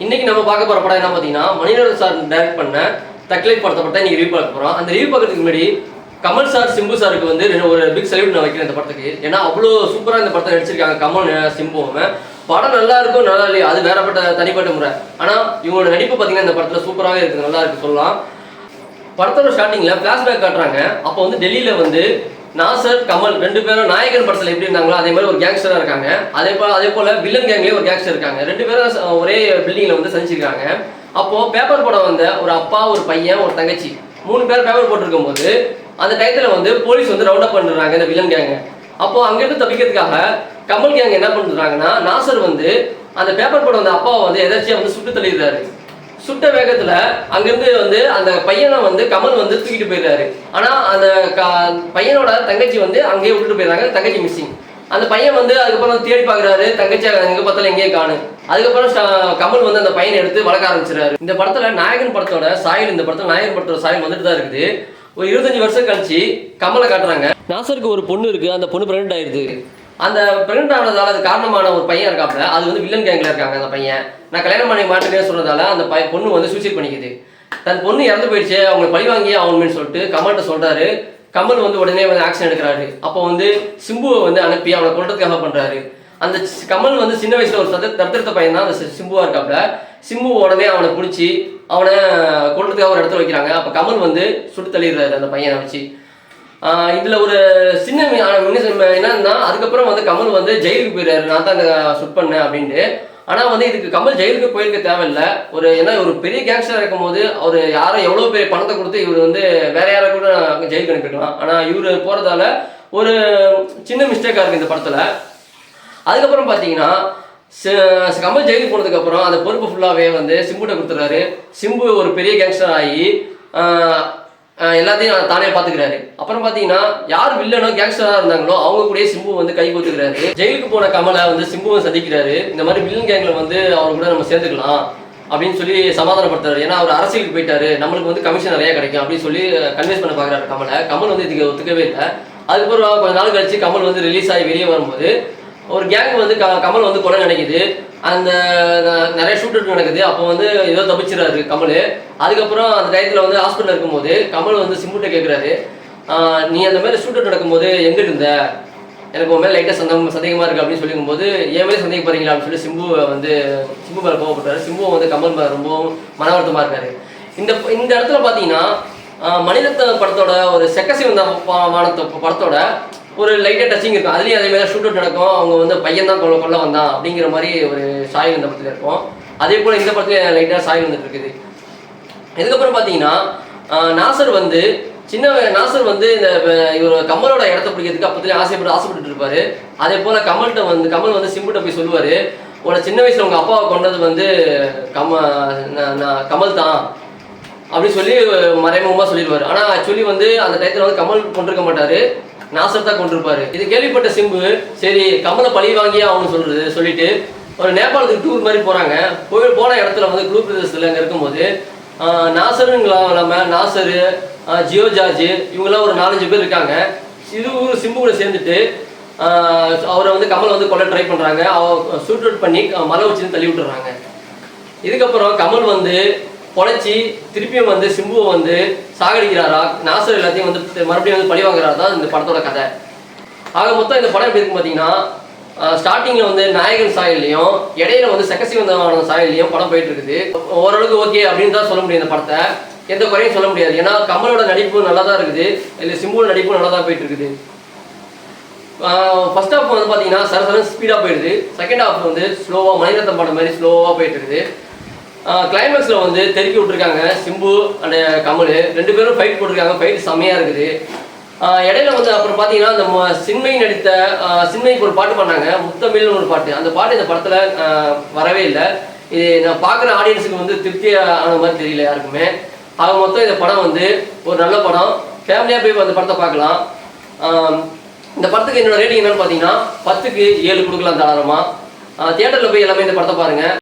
இன்னைக்கு நம்ம பார்க்க போற படம் என்ன பார்த்தீங்கன்னா மணிரத்னம் சார் டைரக்ட் பண்ண தக்லைஃப் படத்தை பற்றி இன்னைக்கு ரிவ்யூ பார்க்க போறோம். அந்த ரிவ்யூ பார்க்கறதுக்கு முன்னாடி கமல் சார் சிம்பு சாருக்கு வந்து ஒரு பிக் சல்யூட் நான் வைக்கிறேன் இந்த படத்துக்கு. ஏன்னா அவ்வளோ சூப்பராக இந்த படத்தை நடிச்சிருக்காங்க கமல் சிம்புவும். படம் நல்லா இருக்கும் நல்லா இல்லையா அது வேறப்பட்ட தனிப்பட்ட முறை. ஆனால் இவங்களோட நடிப்பு பார்த்தீங்கன்னா இந்த படத்தில் சூப்பராகவே இருக்குது, நல்லா இருக்கு சொல்லலாம். படத்தோட ஸ்டார்டிங்கில் ஃப்ளாஷ்பேக் காட்டுறாங்க. அப்போ வந்து டெல்லியில் வந்து நாசர் கமல் ரெண்டு பேரும் நாயகன் படத்தில் எப்படி இருந்தாங்களோ அதே மாதிரி ஒரு கேங்ஸ்டராக இருக்காங்க. அதே போல் வில்லன் கேங்லேயே ஒரு கேங்ஸ்டர் இருக்காங்க. ரெண்டு பேரும் ஒரே பில்டிங்கில் வந்து சந்திச்சிருக்காங்க. அப்போது பேப்பர் படம் வந்த ஒரு அப்பா ஒரு பையன் ஒரு தங்கச்சி 3 பேர் பேப்பர் போட்டிருக்கும் போது அந்த டயத்தில் வந்து போலீஸ் வந்து ரவுண்ட் அப் பண்ணுறாங்க இந்த வில்லன் கேங்க. அப்போது அங்கேருந்து தப்பிக்கிறதுக்காக கமல் கேங் என்ன பண்ணுறாங்கன்னா நாசர் வந்து அந்த பேப்பர் படம் வந்த அப்பாவை வந்து எதாச்சியாக வந்து சுட்டு தள்ளிடுறாரு. சுட்ட வேகத்துல அங்கிருந்து வந்து அந்த பையனை வந்து கமல் வந்து தூக்கிட்டு போயிடுறாரு. ஆனா அந்த பையனோட தங்கச்சி வந்து அங்கேயே விட்டுட்டு போயிடுறாங்க. தங்கச்சி மிஸ்ஸிங். அந்த பையன் வந்து அதுக்கப்புறம் தேடி பாக்குறாரு, தங்கச்சி எங்க பார்த்தாலும் எங்கேயே காணு. அதுக்கப்புறம் கமல் வந்து அந்த பையனை எடுத்து வளர்க்க ஆரம்பிச்சிடறாரு. இந்த படத்துல நாயகன் படத்தோட சாயல் வந்துட்டு தான் இருக்குது. ஒரு 25 வருஷம் கழிச்சு கமலை காட்டுறாங்க. நாசருக்கு ஒரு பொண்ணு இருக்கு, அந்த பொண்ணு பிரெக்னென்ட் ஆயிடுது. அந்த பிரெக்னென்ட் ஆனதால அது காரணமான ஒரு பையன் இருக்காப்புல, அது வந்து வில்லன் கேங்ல இருக்காங்க. அந்த பையன் நான் கல்யாணம் பண்ணி மாட்டேன்னு சொல்றதால அந்த பொண்ணு வந்து சூசைட் பண்ணிக்குது. தன் பொண்ணு இறந்து போயிடுச்சு, அவங்க பழி வாங்கியே ஆகணும்னு சொல்லிட்டு கமல்கிட்ட சொல்றாரு. கமல் வந்து உடனே வந்து ஆக்ஷன் எடுக்கிறாரு. அப்போ வந்து சிம்புவை வந்து அனுப்பி அவனை கொல்றதுக்காக பண்றாரு. அந்த கமல் வந்து சின்ன வயசுல ஒரு தத்தெடுத்த பையன் தான் அந்த சிம்புவா இருக்காப்புல. சிம்பு உடனே அவனை பிடிச்சி அவனை கொல்றதுக்காக ஒரு இடத்துல வைக்கிறாங்க. அப்போ கமல் வந்து சுட்டு தள்ளிடுறாரு அந்த பையனை வச்சு. இதில் ஒரு சின்ன என்னன்னா அதுக்கப்புறம் வந்து கமல் வந்து ஜெயிலுக்கு போயிடுறாரு, நான் தான் சுட் பண்ணேன் அப்படின்ட்டு. ஆனால் வந்து இதுக்கு கமல் ஜெயிலுக்கு போயிருக்க தேவையில்லை. ஏன்னா ஒரு பெரிய கேங்ஸ்டர் இருக்கும் போது அவர் யாரும் எவ்வளோ பெரிய பணத்தை கொடுத்து இவர் வந்து வேற யாரை கூட ஜெயிலுக்கு அனுப்பிக்கலாம். ஆனால் இவர் போகிறதால ஒரு சின்ன மிஸ்டேக்காக இருக்குது இந்த படத்தில். அதுக்கப்புறம் பார்த்தீங்கன்னா கமல் ஜெயிலுக்கு போனதுக்கப்புறம் அந்த பொறுப்பு ஃபுல்லாகவே வந்து சிம்புகிட்ட கொடுத்துட்றாரு. சிம்பு ஒரு பெரிய கேங்ஸ்டர் ஆகி எல்லாத்தையும் தானே பார்த்துக்கிறாரு. அப்புறம் பார்த்தீங்கன்னா யார் வில்லனோ கேங்ஸ்டராக இருந்தாங்களோ அவங்க கூட சிம்பு வந்து கை கொடுத்துக்கிறாரு. ஜெயிலுக்கு போன கமலை வந்து சிம்புவை சந்திக்கிறாரு. இந்த மாதிரி வில்லன் கேங்கில் வந்து அவர் கூட நம்ம சேர்ந்துக்கலாம் அப்படின்னு சொல்லி சமாதானப்படுத்துறாரு. ஏன்னா அவர் அரசியலுக்கு போயிட்டாரு, நம்மளுக்கு வந்து கமிஷன் நிறைய கிடைக்கும் அப்படின்னு சொல்லி கன்வின்ஸ் பண்ண பார்க்குறாரு கமலை. கமல் வந்து இதுக்கு ஒத்துக்கவே இல்லை. அதுக்கப்புறம் கொஞ்ச நாள் கழிச்சு கமல் வந்து ரிலீஸ் ஆகி வெளியே வரும்போது ஒரு கேங் வந்து கமல் வந்து கொலை நினைக்குது. அந்த நிறைய ஷூட் அவுட் நடக்குது. அப்போ வந்து ஏதோ தப்பிச்சிடறாரு கமல். அதுக்கப்புறம் அந்த டயத்தில் வந்து ஹாஸ்பிட்டல் இருக்கும்போது கமல் வந்து சிம்புட்ட கேட்குறாரு, நீ அந்த மாதிரி ஷூட் அவுட் நடக்கும்போது எங்கே இருந்த, எனக்கு உன் மேலே லைட்டாக சந்தேகமாக இருக்குது அப்படின்னு சொல்லிக்கும்போது என் மேலே சந்தேகப்படுறீங்களா அப்படின்னு சொல்லி சிம்பு மேலே கோவப்பட்டாரு. சிம்பு வந்து கமல் மேலே ரொம்பவும் மன வருத்தமாக இருக்காரு. இந்த இடத்துல பார்த்தீங்கன்னா மணிரத்னம் படத்தோட ஒரு செக்கசிவந்த படத்தோட ஒரு லைட்டாக டச்சிங் இருக்கும். அதுலேயும் அதே மாதிரி ஷூட் அவுட் நடக்கும். அவங்க வந்து பையன் தான் கொல்ல வந்தான் அப்படிங்கிற மாதிரி ஒரு சாயல் இந்த படத்தில் இருக்கும். அதே போல் இந்த படத்தில் லைட்டாக சாயல் வந்துட்டு இருக்குது. இதுக்கப்புறம் பார்த்தீங்கன்னா நாசர் வந்து இந்த இவர் கமலோட இடத்த பிடிக்கிறதுக்கு அப்போதுலேயே ஆசைப்பட்டு இருப்பாரு. அதே போல் கமல் வந்து சிம்புட்ட போய் சொல்லுவார், உன சின்ன வயசில் உங்கள் அப்பாவை கொண்டது வந்து கமல் தான் அப்படின்னு சொல்லி மறைமுகமாக சொல்லிடுவார். ஆனால் ஆக்சுவலி வந்து அந்த டயத்தில் வந்து கமல் கொண்டிருக்க மாட்டார், நாசர் தான் கொண்டிருப்பாரு. இது கேள்விப்பட்ட சிம்பு சரி கமலை பழி வாங்கியே அவனு சொல்லிட்டு ஒரு நேபாளத்துக்கு டூர் மாதிரி போறாங்க. போன இடத்துல வந்து குளூ பிரதேசத்தில் அங்கே இருக்கும்போது நாசருங்களாம் இல்லாமல் நாசரு ஜியோ ஜார்ஜ் இவங்கெல்லாம் ஒரு 4-5 பேர் இருக்காங்க. இது சிம்பு கூட சேர்ந்துட்டு அவரை வந்து கமலை வந்து கொல்ல ட்ரை பண்ணுறாங்க. ஷூட் அவுட் பண்ணி மலை வச்சுன்னு தள்ளி விட்டுறாங்க. இதுக்கப்புறம் கமல் வந்து பொழைச்சி திருப்பியும் வந்து சிம்புவை வந்து சாகடிக்கிறாரா, நாசர் எல்லாத்தையும் வந்து மறுபடியும் வந்து பழி வாங்குறாரு தான் இந்த படத்தோட கதை. ஆக மொத்தம் இந்த படம் எப்படி இருக்குன்னு பார்த்தீங்கன்னா ஸ்டார்டிங்கில் வந்து நாயகன் சாயல்லையும் இடையில வந்து செக்கசிவந்தமான சாயல்லையும் படம் போயிட்டு இருக்குது. ஓரளவுக்கு ஓகே அப்படின்னு தான் சொல்ல முடியும். இந்த படத்தை எந்த குறையும் சொல்ல முடியாது. ஏன்னா கமலோட நடிப்பு நல்லா தான் இருக்குது, இல்லை சிம்புவோட நடிப்பு நல்லா தான் போயிட்டு இருக்குது. ஃபர்ஸ்ட் ஹாஃப் வந்து பார்த்தீங்கன்னா சரசரன் ஸ்பீடாக போயிடுது. செகண்ட் ஹாஃப் வந்து ஸ்லோவாக மணிரத்னம் படம் மாதிரி ஸ்லோவாக போயிட்டு இருக்குது. கிளைமேக்ஸில் வந்து தெருக்கி விட்டுருக்காங்க சிம்பு அண்ட் கமல் 2 பேரும் ஃபைட் போட்டிருக்காங்க. ஃபைட் செம்மையாக இருக்குது. இடையில வந்து அப்புறம் பார்த்தீங்கன்னா அந்த சின்மைக்கு ஒரு பாட்டு பண்ணாங்க, முத்தமிழ்னு ஒரு பாட்டு. அந்த பாட்டு இந்த படத்தில் வரவே இல்லை. இது நான் பார்க்குற ஆடியன்ஸுக்கு வந்து திருப்தியான மாதிரி தெரியல யாருக்குமே. ஆக மொத்தம் இந்த படம் வந்து ஒரு நல்ல படம், ஃபேமிலியாக போய் அந்த படத்தை பார்க்கலாம். இந்த படத்துக்கு என்னோட ரேட்டிங் என்னன்னு பார்த்தீங்கன்னா 10க்கு 7 கொடுக்கலாம் தாராளமாக. தியேட்டரில் போய் எல்லாமே இந்த படத்தை பாருங்கள்.